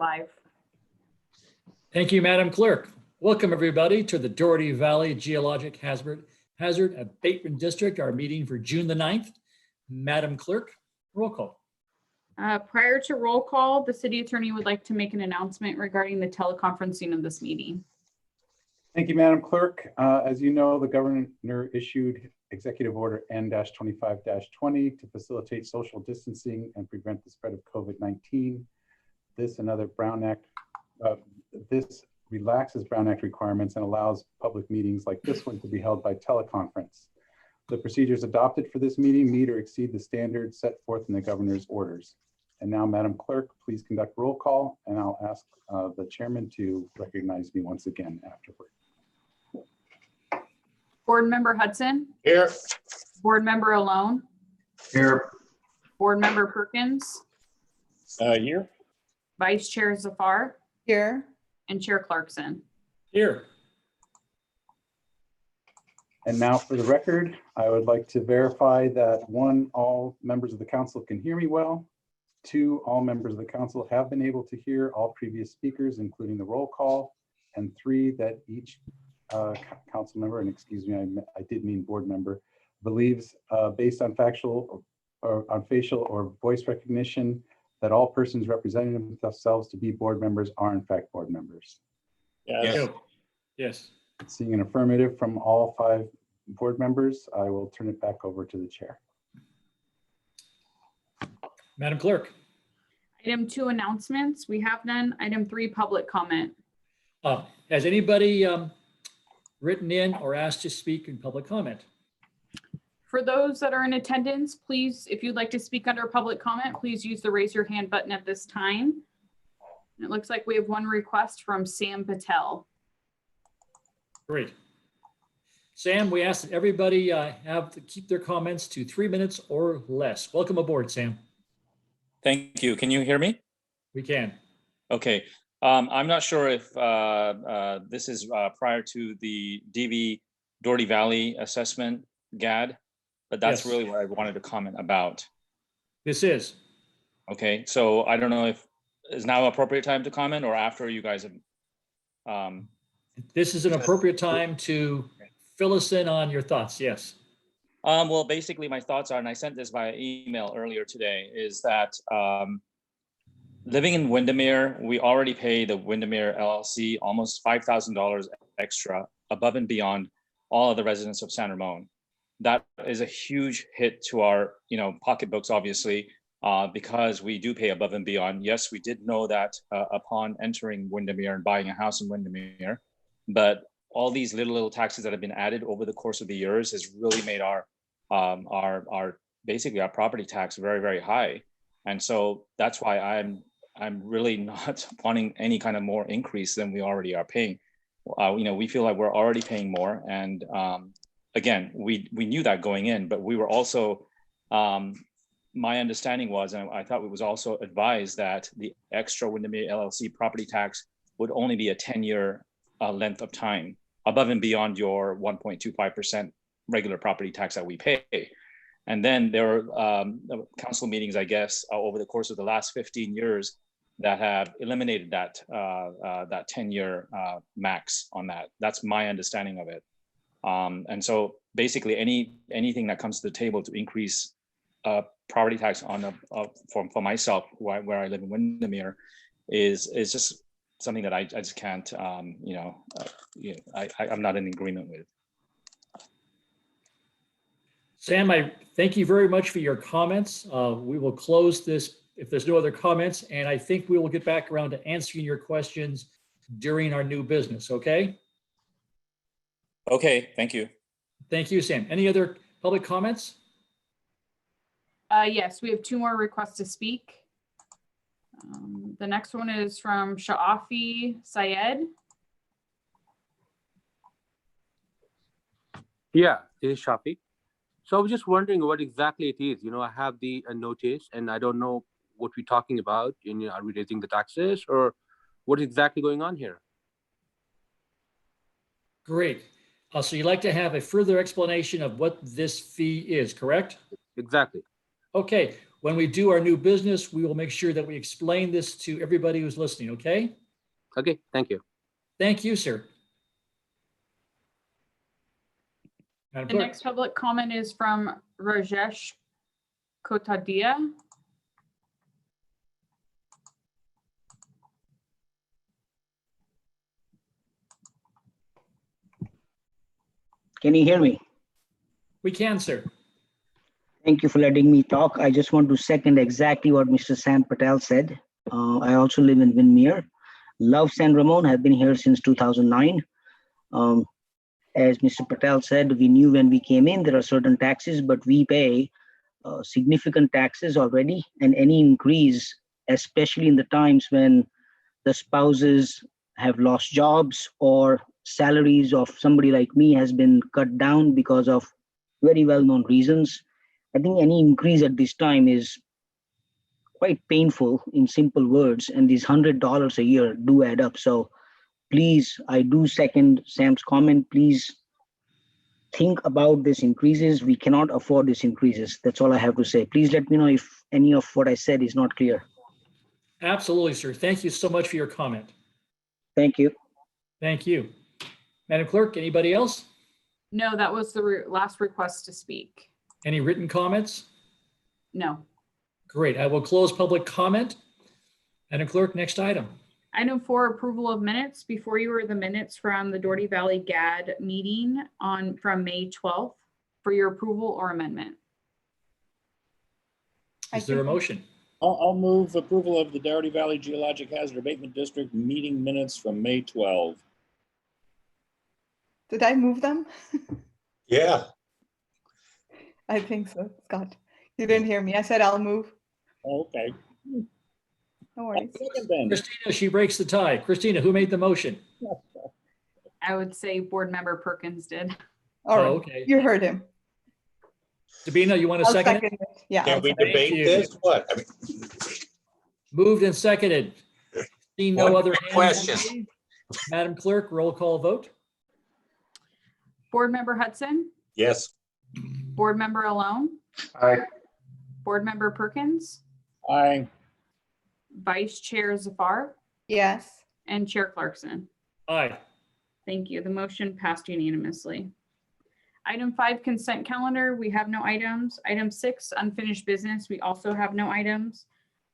live. Thank you, Madam Clerk. Welcome, everybody, to the Dougherty Valley Geologic Hazard Abatement District, our meeting for June the 9th. Madam Clerk, roll call. Prior to roll call, the city attorney would like to make an announcement regarding the teleconferencing of this meeting. Thank you, Madam Clerk. As you know, the governor issued Executive Order N-25-20 to facilitate social distancing and prevent the spread of COVID-19. This and other Brown Act, this relaxes Brown Act requirements and allows public meetings like this one to be held by teleconference. The procedures adopted for this meeting meet or exceed the standards set forth in the governor's orders. And now, Madam Clerk, please conduct roll call, and I'll ask the chairman to recognize me once again afterward. Board Member Hudson. Here. Board Member Alone. Here. Board Member Perkins. Here. Vice Chair Zafar. Here. And Chair Clarkson. Here. And now for the record, I would like to verify that 1, all members of the council can hear me well. 2, all members of the council have been able to hear all previous speakers, including the roll call. And 3, that each council member, and excuse me, I did mean board member, believes based on factual or on facial or voice recognition that all persons representing themselves to be board members are in fact board members. Yes. Yes. Seeing an affirmative from all 5 board members, I will turn it back over to the chair. Madam Clerk. Item 2, announcements. We have none. Item 3, public comment. Has anybody written in or asked to speak in public comment? For those that are in attendance, please, if you'd like to speak under public comment, please use the raise your hand button at this time. And it looks like we have one request from Sam Patel. Great. Sam, we ask that everybody have to keep their comments to 3 minutes or less. Welcome aboard, Sam. Thank you. Can you hear me? We can. Okay. I'm not sure if this is prior to the Dougherty Valley assessment, GHAD, but that's Yes. really what I wanted to comment about. This is. Okay, so I don't know if is now appropriate time to comment or after you guys have. This is an appropriate time to fill us in on your thoughts. Yes. Well, basically my thoughts are, and I sent this via email earlier today, is that living in Windermere, we already pay the Windermere LLC almost $5,000 extra above and beyond all of the residents of San Ramon. That is a huge hit to our, pocketbooks, obviously, because we do pay above and beyond. Yes, we did know that upon entering Windermere and buying a house in Windermere, but all these little taxes that have been added over the course of the years has really made our basically our property tax very, very high. And so that's why I'm really not wanting any kind of more increase than we already are paying. We feel like we're already paying more. And again, we knew that going in, but we were also, my understanding was, and I thought it was also advised that the extra Windermere LLC property tax would only be a 10-year length of time above and beyond your 1.25% regular property tax that we pay. And then there are council meetings, I guess, over the course of the last 15 years that have eliminated that 10-year max on that. That's my understanding of it. And so basically anything that comes to the table to increase property tax on for myself, where I live in Windermere, is just something that I just can't, I'm not in agreement with. Sam, I thank you very much for your comments. We will close this if there's no other comments, and I think we will get back around to answering your questions during our new business, okay? Okay, thank you. Thank you, Sam. Any other public comments? Yes, we have 2 more requests to speak. The next one is from Sha'afi Syed. Yeah, it is Shafi. So I was just wondering what exactly it is. I have the notice and I don't know what we're talking about. Are we raising the taxes or what is exactly going on here? Great. So you'd like to have a further explanation of what this fee is, correct? Exactly. Okay. when we do our new business, we will make sure that we explain this to everybody who's listening, okay? Okay, thank you. Thank you, sir. Madam The Clerk. next public comment is from Rajesh Kotadia. Can you hear me? We can, sir. Thank you for letting me talk. I just want to second exactly what Mr. Sam Patel said. I also live in Winmere. Love San Ramon, have been here since 2009. As Mr. Patel said, we knew when we came in, there are certain taxes, but we pay significant taxes already, and any increase, especially in the times when the spouses have lost jobs or salaries of somebody like me has been cut down because of very well-known reasons. I think any increase at this time is quite painful in simple words, and these $100 a year do add up. So please, I do second Sam's comment. Please think about these increases. We cannot afford these increases. That's all I have to say. Please let me know if any of what I said is not clear. Absolutely, sir. Thank you so much for your comment. Thank you. Thank you. Madam Clerk, anybody else? No, that was the last request to speak. Any written comments? No. Great. I will close public comment. Madam Clerk, next item. Item 4, approval of minutes. Before you are the minutes from the Dougherty Valley GHAD meeting from May 12th for your approval or amendment. Is there a motion? I'll move approval of the Dougherty Valley Geologic Hazard Abatement District meeting minutes from May 12. Did I move them? Yeah. I think so, Scott. You didn't hear me. I said I'll move. Okay. No worries. Second then. Christina, she breaks the tie. Christina, who made the motion? I would say Board Member Perkins did. All right. Okay. You heard him. Sabina, you want to I'll second it? second it. Yeah. Can I'll we second it. debate you. this? What? I mean, Moved and seconded. Seeing no One other quick hands. question. Madam Clerk, roll call vote. Board Member Hudson, yes. Board Member Alone, Aye. Board Member Perkins, Aye. Vice Chair Zafar, Yes. and Chair Clarkson. Aye. Thank you. The motion passed unanimously. Item 5, consent calendar. We have no items. Item 6, unfinished business. We also have no items.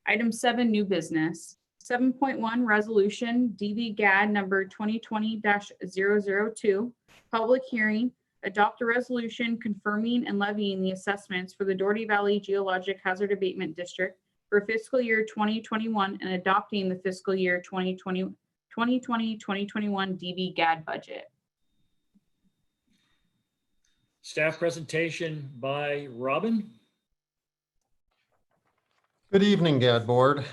Item 7, new business. 7.1, resolution DV-GAD number 2020-002, public hearing. Adopt a resolution confirming and levying the assessments for the Dougherty Valley Geologic Hazard Abatement District for fiscal year 2021 and adopting the fiscal year 2020-2021 DV-GAD budget. Staff presentation by Robin. Good evening, GAD Board.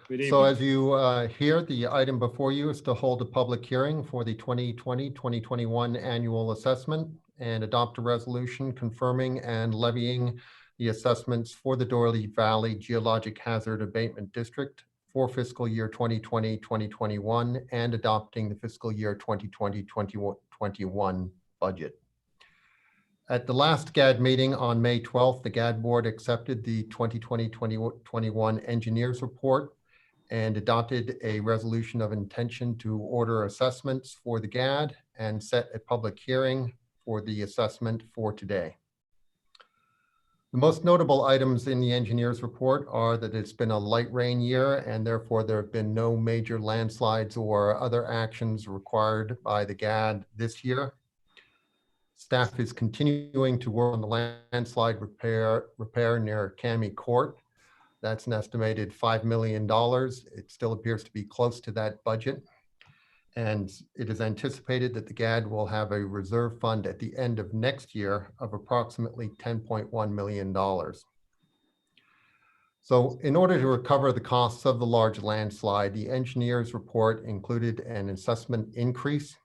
Good So evening. as you hear, the item before you is to hold a public hearing for the 2020-2021 annual assessment and adopt a resolution confirming and levying the assessments for the Dougherty Valley Geologic Hazard Abatement District for fiscal year 2020-2021 and adopting the fiscal year 2020-2021 budget. At the last GAD meeting on May 12th, the GAD Board accepted the 2020-2021 engineers report and adopted a resolution of intention to order assessments for the GAD and set a public hearing for the assessment for today. The most notable items in the engineers report are that it's been a light rain year and therefore there have been no major landslides or other actions required by the GAD this year. Staff is continuing to work on the landslide repair near Cami Court. That's an estimated $5 million. It still appears to be close to that budget. And it is anticipated that the GAD will have a reserve fund at the end of next year of approximately $10.1 million. So in order to recover the costs of the large landslide, the engineers report included an assessment increase.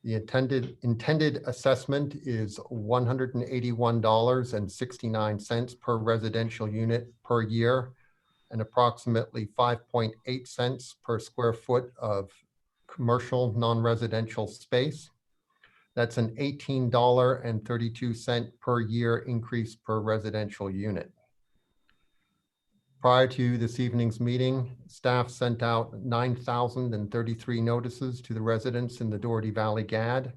The intended assessment is $181.69 per residential unit per year and approximately 5.8 cents per square foot of commercial non-residential space. That's an $18.32 per year increase per residential unit. Prior to this evening's meeting, staff sent out 9,033 notices to the residents in the Dougherty Valley GAD.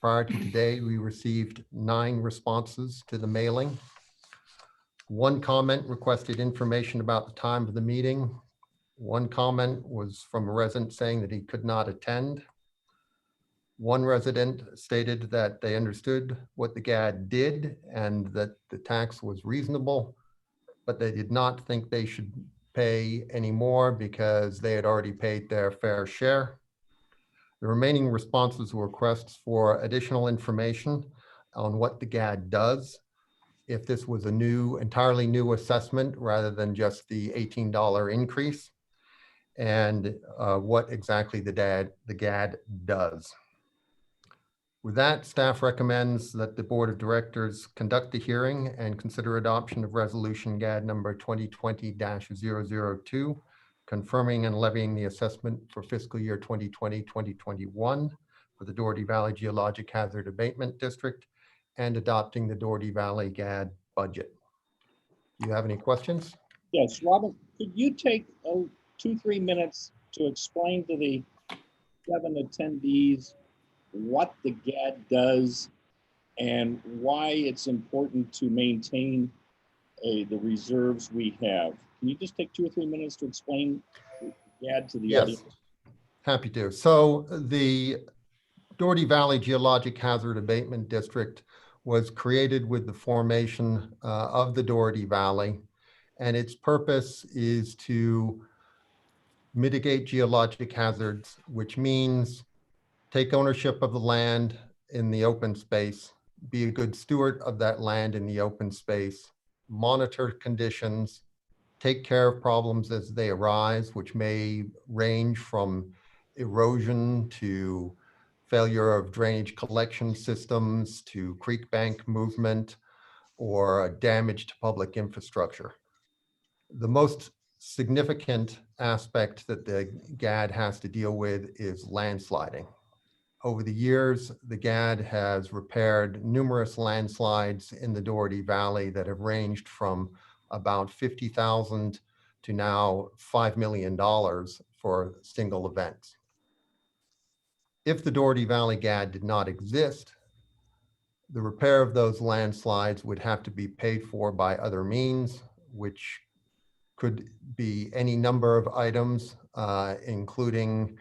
Prior to today, we received 9 responses to the mailing. 1 comment requested information about the time of the meeting. 1 comment was from a resident saying that he could not attend. 1 resident stated that they understood what the GAD did and that the tax was reasonable, but they did not think they should pay any more because they had already paid their fair share. The remaining responses were requests for additional information on what the GAD does, if this was a entirely new assessment rather than just the $18 increase, and what exactly the GAD does. With that, staff recommends that the Board of Directors conduct the hearing and consider adoption of Resolution GAD number 2020-002, confirming and levying the assessment for fiscal year 2020-2021 for the Dougherty Valley Geologic Hazard Abatement District and adopting the Dougherty Valley GAD budget. Do you have any questions? Yes, Robin, could you take 2-3 minutes to explain to the 7 attendees what the GAD does and why it's important to maintain the reserves we have? Can you just take 2 or 3 minutes to explain the GAD to the audience? Yes, happy to. So the Dougherty Valley Geologic Hazard Abatement District was created with the formation of the Dougherty Valley, and its purpose is to mitigate geologic hazards, which means take ownership of the land in the open space, be a good steward of that land in the open space, monitor conditions, take care of problems as they arise, which may range from erosion to failure of drainage collection systems to creek bank movement or damage to public infrastructure. The most significant aspect that the GAD has to deal with is landsliding. Over the years, the GAD has repaired numerous landslides in the Dougherty Valley that have ranged from about $50,000 to now $5 million for single events. If the Dougherty Valley GAD did not exist, the repair of those landslides would have to be paid for by other means, which could be any number of items, including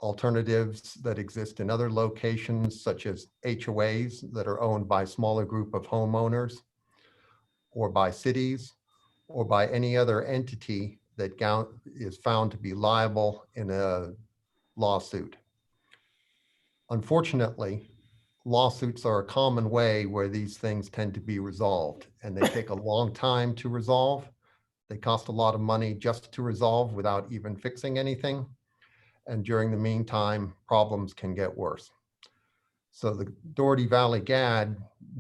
alternatives that exist in other locations, such as HOAs that are owned by a smaller group of homeowners, or by cities, or by any other entity that is found to be liable in a lawsuit. Unfortunately, lawsuits are a common way where these things tend to be resolved, and they take a long time to resolve. They cost a lot of money just to resolve without even fixing anything. And during the meantime, problems can get worse. So the Dougherty Valley GAD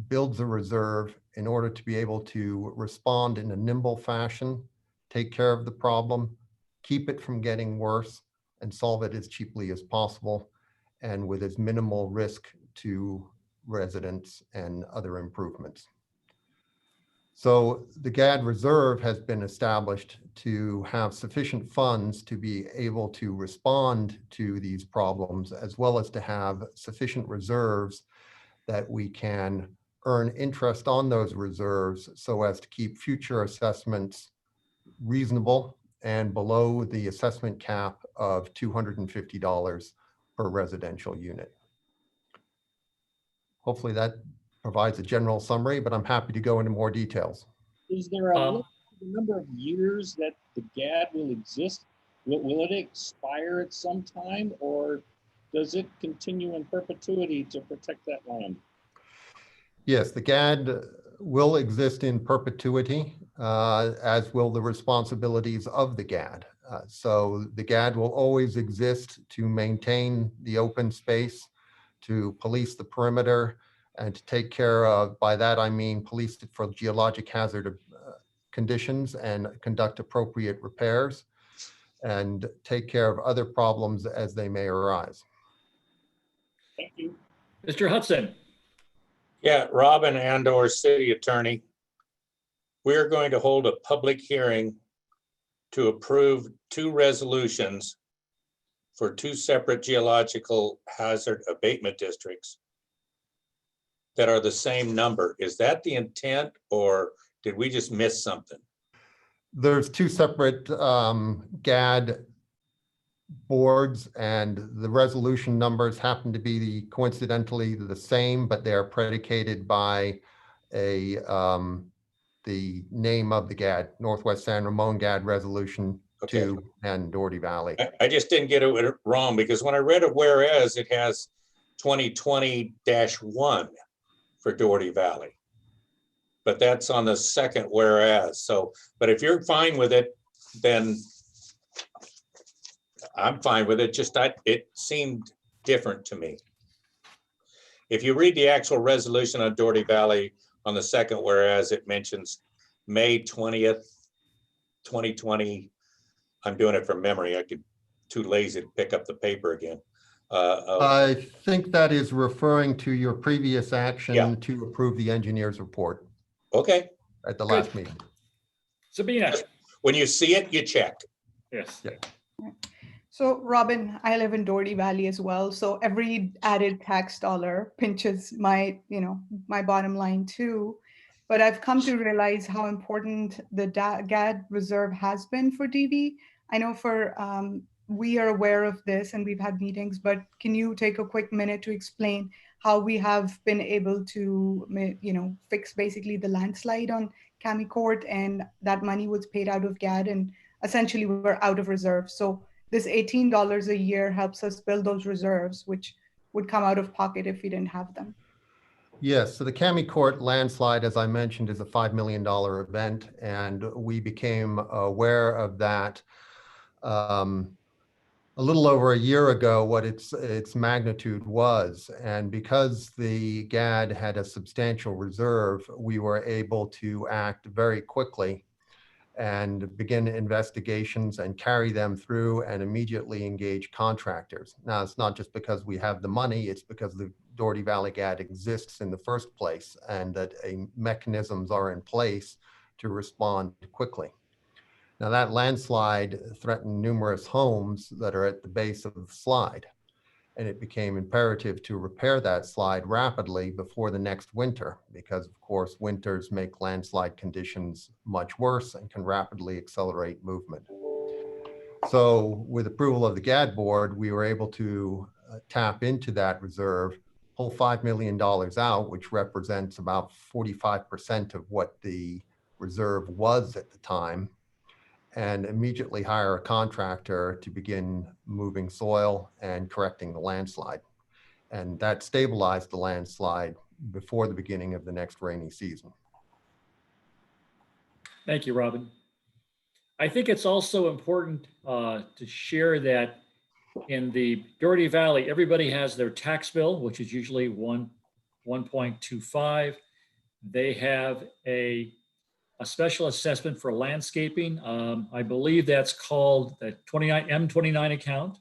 builds a reserve in order to be able to respond in a nimble fashion, take care of the problem, keep it from getting worse, and solve it as cheaply as possible and with as minimal risk to residents and other improvements. So the GAD reserve has been established to have sufficient funds to be able to respond to these problems, as well as to have sufficient reserves that we can earn interest on those reserves so as to keep future assessments reasonable and below the assessment cap of $250 per residential unit. Hopefully that provides a general summary, but I'm happy to go into more details. Is there a limit to the number of years that the GAD will exist? Will it expire at some time, or does it continue in perpetuity to protect that land? Yes, the GAD will exist in perpetuity, as will the responsibilities of the GAD. So the GAD will always exist to maintain the open space, to police the perimeter, and to take care of, by that I mean police it for geologic hazard conditions and conduct appropriate repairs and take care of other problems as they may arise. Thank you. Mr. Hudson. Yeah, Robin and/or city attorney, we're going to hold a public hearing to approve two resolutions for two separate geological hazard abatement districts that are the same number. Is that the intent, or did we just miss something? There's two separate GAD boards, and the resolution numbers happen to be coincidentally the same, but they are predicated by the name of the GAD, Northwest San Ramon GAD Resolution 2 and Dougherty Valley. I just didn't get it wrong, because when I read it, whereas it has 2020-1 for Dougherty Valley. But that's on the second whereas. So, but if you're fine with it, then I'm fine with it. Just it seemed different to me. If you read the actual resolution on Dougherty Valley on the second whereas, it mentions May 20th, 2020. I'm doing it from memory. Too lazy to pick up the paper again. I think that is referring to your previous action Yeah. to approve the engineer's report Okay. at the last meeting. Sabina. When you see it, you check. Yes. Yeah. So Robin, I live in Dougherty Valley as well. So every added tax dollar pinches my, my bottom line too. But I've come to realize how important the GAD reserve has been for DV. I know we are aware of this and we've had meetings, but can you take a quick minute to explain how we have been able to, fix basically the landslide on Kami Court, and that money was paid out of GAD and essentially we're out of reserve. So this $18 a year helps us build those reserves, which would come out of pocket if we didn't have them. Yes, so the Kami Court landslide, as I mentioned, is a $5 million event, and we became aware of that a little over a year ago, what its magnitude was. And because the GAD had a substantial reserve, we were able to act very quickly and begin investigations and carry them through and immediately engage contractors. Now, it's not just because we have the money, it's because the Dougherty Valley GAD exists in the first place, and that mechanisms are in place to respond quickly. Now, that landslide threatened numerous homes that are at the base of the slide, and it became imperative to repair that slide rapidly before the next winter, because of course winters make landslide conditions much worse and can rapidly accelerate movement. So with approval of the GAD board, we were able to tap into that reserve, pull $5 million out, which represents about 45% of what the reserve was at the time, and immediately hire a contractor to begin moving soil and correcting the landslide. And that stabilized the landslide before the beginning of the next rainy season. Thank you, Robin. I think it's also important to share that in the Dougherty Valley, everybody has their tax bill, which is usually 1.25. They have a special assessment for landscaping. I believe that's called the M29 account.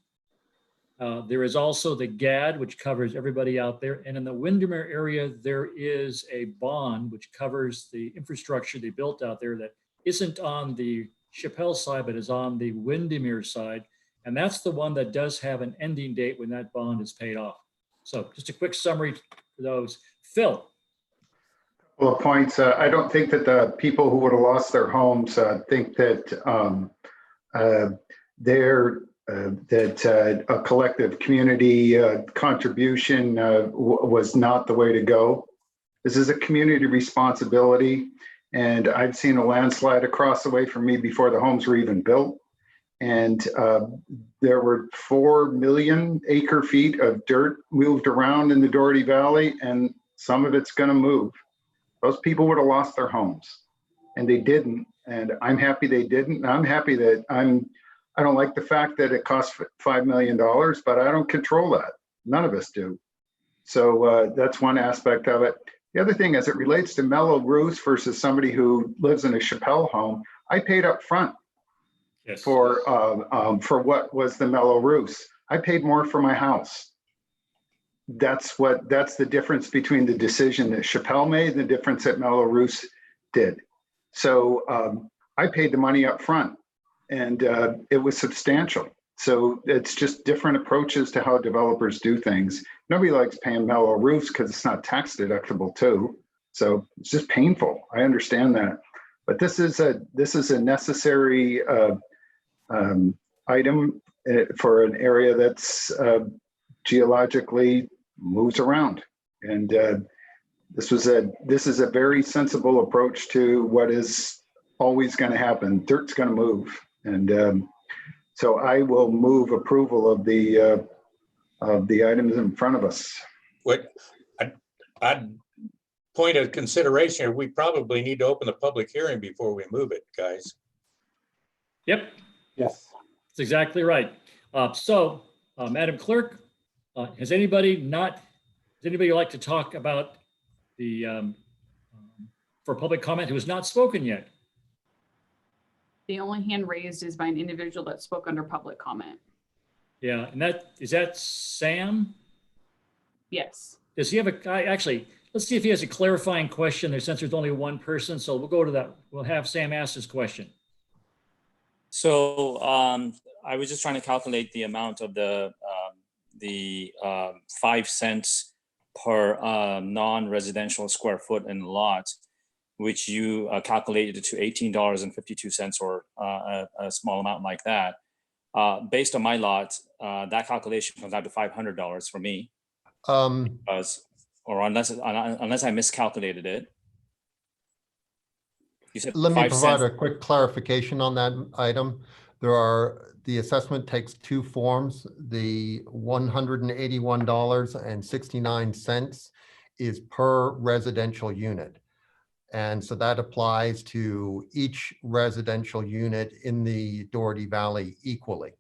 There is also the GAD, which covers everybody out there. And in the Windermere area, there is a bond which covers the infrastructure they built out there that isn't on the Chappelle side, but is on the Windermere side. And that's the one that does have an ending date when that bond is paid off. So just a quick summary for those. Phil. Well, points. I don't think that the people who would have lost their homes think that a collective community contribution was not the way to go. This is a community responsibility, and I've seen a landslide across the way from me before the homes were even built, and there were 4 million acre feet of dirt moved around in the Dougherty Valley, and some of it's going to move. Those people would have lost their homes, and they didn't. And I'm happy they didn't. And I'm happy that I don't like the fact that it cost $5 million, but I don't control that. None of us do. So that's one aspect of it. The other thing, as it relates to mellow roofs versus somebody who lives in a Chappelle home, I paid up front for what was the mellow roofs. I paid more for my house. That's the difference between the decision that Chappelle made and the difference that Mellow Roofs did. So I paid the money up front, and it was substantial. So it's just different approaches to how developers do things. Nobody likes paying mellow roofs because it's not tax deductible too. So it's just painful. I understand that, but this is a necessary item for an area that's geologically moves around, and this is a very sensible approach to what is always going to happen. Dirt's going to move, and so I will move approval of the items in front of us. What I'd point of consideration here, we probably need to open the public hearing before we move it, guys. Yep, Yes. that's exactly right. Madam Clerk, has anybody like to talk about the for public comment who has not spoken yet? The only hand raised is by an individual that spoke under public comment. Yeah, and is that Sam? Yes. Does he have actually, let's see if he has a clarifying question there, since there's only one person. So we'll go to that. We'll have Sam ask his question. So I was just trying to calculate the amount of the 5 cents per non-residential square foot in lot, which you calculated to $18.52 or a small amount like that. Based on my lot, that calculation comes out to $500 for me. Or unless I miscalculated it. You said Let me 5 provide cents. a quick clarification on that item. The assessment takes two forms. The $181.69 is per residential unit. And so that applies to each residential unit in the Dougherty Valley equally.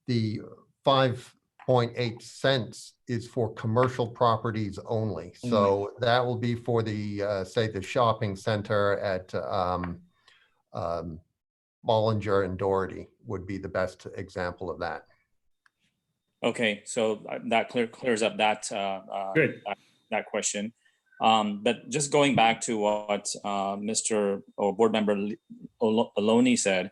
The 5.8 cents is for commercial properties only. So that will be for the, say, the shopping center at Bollinger and Dougherty would be the best example of that. Okay, so that clears up that that question. But just going back to what Mr. or Board Member Aloni said,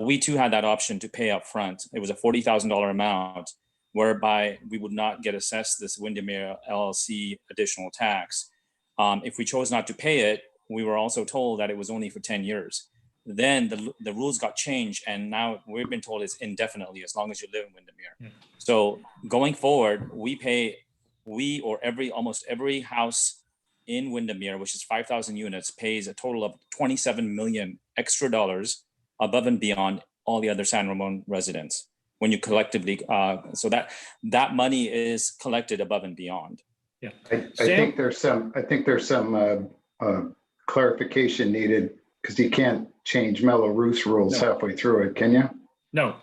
we too had that option to pay up front. It was a $40,000 amount, whereby we would not get assessed this Windermere LLC additional tax. If we chose not to pay it, we were also told that it was only for 10 years. Then the rules got changed, and now we've been told it's indefinitely as long as you live in Windermere. Yeah. So going forward, almost every house in Windermere, which is 5,000 units, pays a total of $27 million extra dollars above and beyond all the other San Ramon residents. When you collectively, so that money is collected above and beyond. Yeah, I think there's some clarification needed, because you can't change mellow roofs rules halfway through it, can you? No,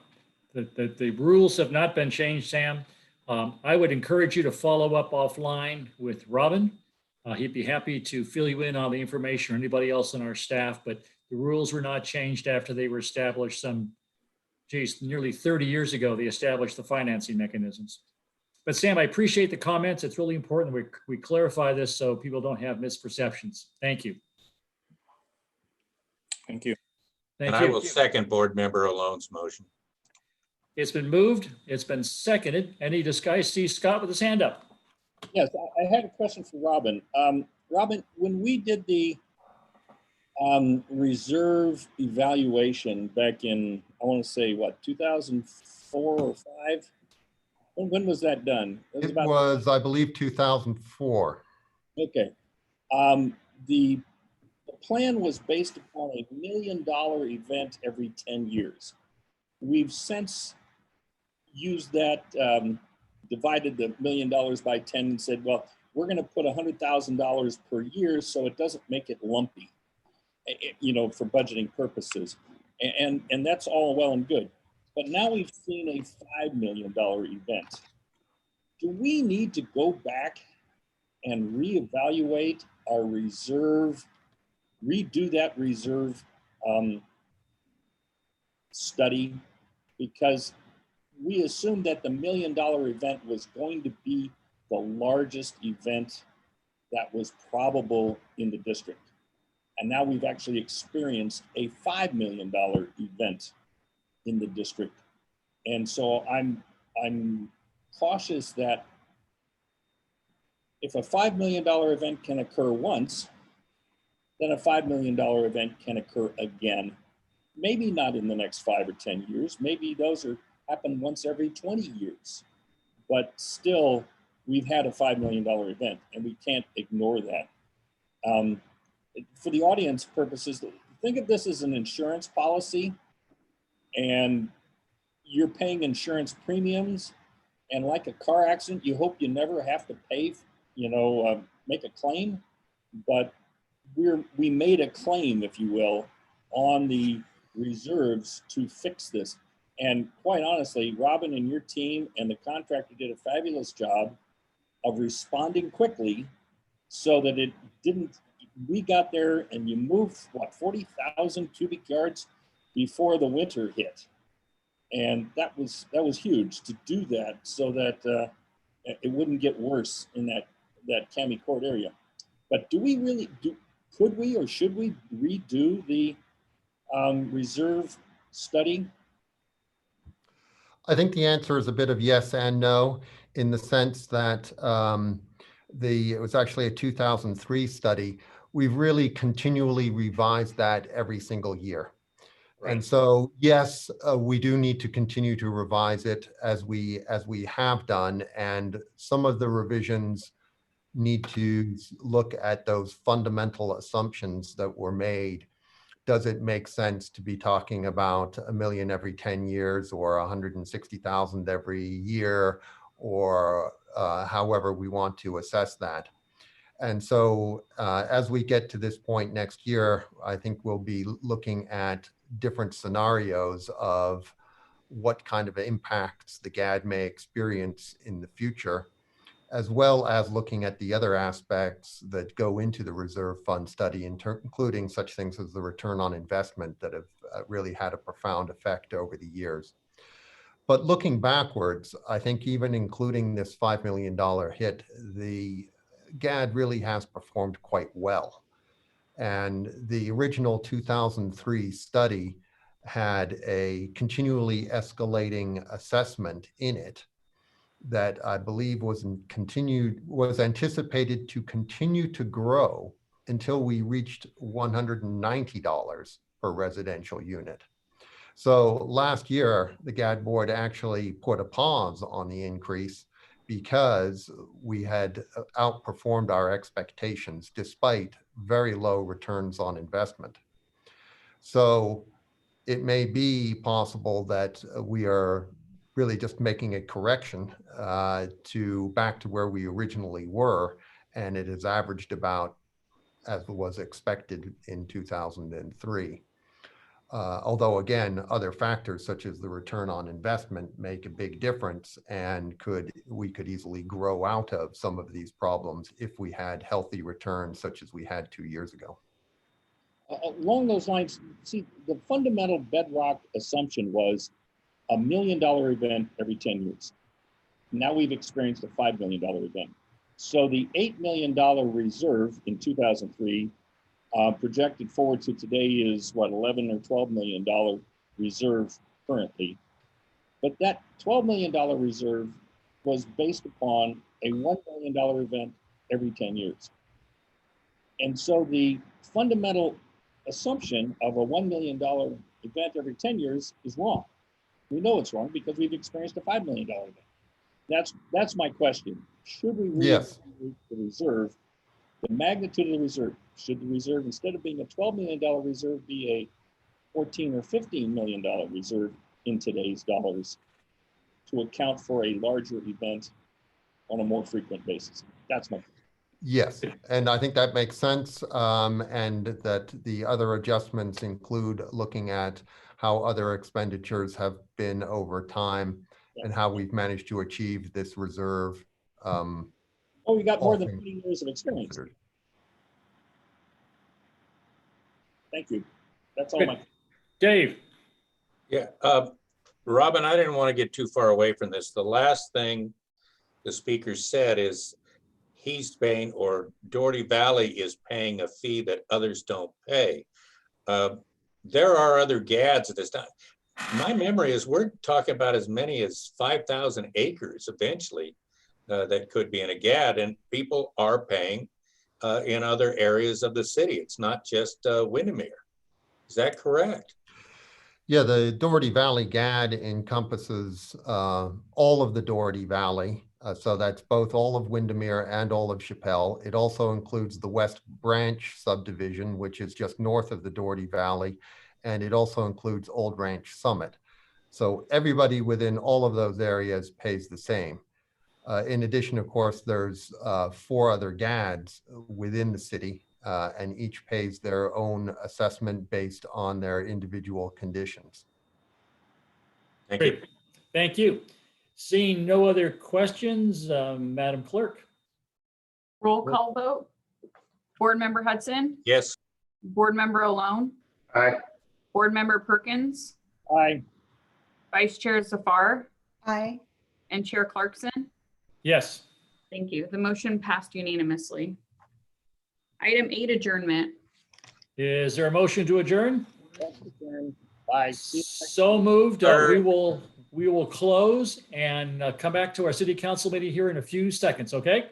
the rules have not been changed, Sam. I would encourage you to follow up offline with Robin. He'd be happy to fill you in on the information, or anybody else on our staff, but the rules were not changed after they were established nearly 30 years ago. They established the financing mechanisms. But Sam, I appreciate the comments. It's really important we clarify this so people don't have misperceptions. Thank you. Thank you. And I will second Board Member Alone's motion. It's been moved. It's been seconded. Any discussion? I see Scott with his hand up. Yes, I had a question for Robin. Robin, when we did the reserve evaluation back in, I want to say, what, 2004 or 5? When was that done? It was, I believe, 2004. Okay. The plan was based upon a $1 million event every 10 years. We've since used that, divided the $1 million by 10 and said, well, we're going to put $100,000 per year so it doesn't make it lumpy, for budgeting purposes. And that's all well and good. But now we've seen a $5 million event. Do we need to go back and reevaluate our reserve, redo that reserve study? Because we assumed that the $1 million event was going to be the largest event that was probable in the district. And now we've actually experienced a $5 million event in the district. And so I'm cautious that if a $5 million event can occur once, then a $5 million event can occur again. Maybe not in the next 5 or 10 years. Maybe those happen once every 20 years. But still, we've had a $5 million event, and we can't ignore that. For the audience purposes, think of this as an insurance policy, and you're paying insurance premiums. And like a car accident, you hope you never have to pay, make a claim. But we made a claim, if you will, on the reserves to fix this. And quite honestly, Robin and your team and the contractor did a fabulous job of responding quickly so that it didn't, we got there and you moved, 40,000 cubic yards before the winter hit. And that was huge to do that so that it wouldn't get worse in that County Court area. But could we or should we redo the reserve study? I think the answer is a bit of yes and no, in the sense that it was actually a 2003 study. We've really continually revised that every single year. Right. And so, yes, we do need to continue to revise it as we have done. And some of the revisions need to look at those fundamental assumptions that were made. Does it make sense to be talking about 1 million every 10 years or 160,000 every year, or however we want to assess that? And so as we get to this point next year, I think we'll be looking at different scenarios of what kind of impacts the GHAD may experience in the future, as well as looking at the other aspects that go into the reserve fund study, including such things as the return on investment that have really had a profound effect over the years. But looking backwards, I think even including this $5 million hit, the GHAD really has performed quite well. And the original 2003 study had a continually escalating assessment in it that I believe was anticipated to continue to grow until we reached $190 per residential unit. So last year, the GHAD board actually put a pause on the increase because we had outperformed our expectations despite very low returns on investment. So it may be possible that we are really just making a correction back to where we originally were, and it has averaged about as was expected in 2003. Although again, other factors such as the return on investment make a big difference, and we could easily grow out of some of these problems if we had healthy returns such as we had 2 years ago. Along those lines, see, the fundamental bedrock assumption was $1 million event every 10 years. Now we've experienced a $5 million event. So the $8 million reserve in 2003 projected forward to today is what, $11 or $12 million reserve currently. But that $12 million reserve was based upon a $1 million event every 10 years. And so the fundamental assumption of a $1 million event every 10 years is wrong. We know it's wrong because we've experienced a $5 million event. That's my question. Should we reevaluate the reserve, the magnitude of the reserve? Should the reserve, instead of being a $12 million reserve, be a $14 or $15 million reserve in today's dollars to account for a larger event on a more frequent basis? That's my question. Yes, and I think that makes sense, and that the other adjustments include looking at how other expenditures have been over time and how we've managed to achieve this reserve. We got more than 20 years of experience. Thank you. That's all. Dave. Yeah, Robin, I didn't want to get too far away from this. The last thing the speaker said is he's paying, or Dougherty Valley is paying, a fee that others don't pay. There are other GHADs at this time. My memory is we're talking about as many as 5,000 acres eventually that could be in a GAD, and people are paying in other areas of the city. It's not just Windermere. Is that correct? Yeah, the Dougherty Valley GAD encompasses all of the Dougherty Valley. So that's both all of Windermere and all of Chappelle. It also includes the West Branch subdivision, which is just north of the Dougherty Valley. And it also includes Old Ranch Summit. So everybody within all of those areas pays the same. In addition, of course, there's 4 other GADs within the city, and each pays their own assessment based on their individual conditions. Thank you. Great. Thank you. Seeing no other questions, Madam Clerk? Roll call vote. Board Member Hudson, Yes. Board Member Alone, Aye. Board Member Perkins, Aye. Vice Chair Zafar, Aye. and Chair Clarkson. Yes. Thank you. The motion passed unanimously. Item 8, adjournment. Is there a motion to adjourn? Bye. So moved. We will close and come back to our city council meeting here in a few seconds, okay?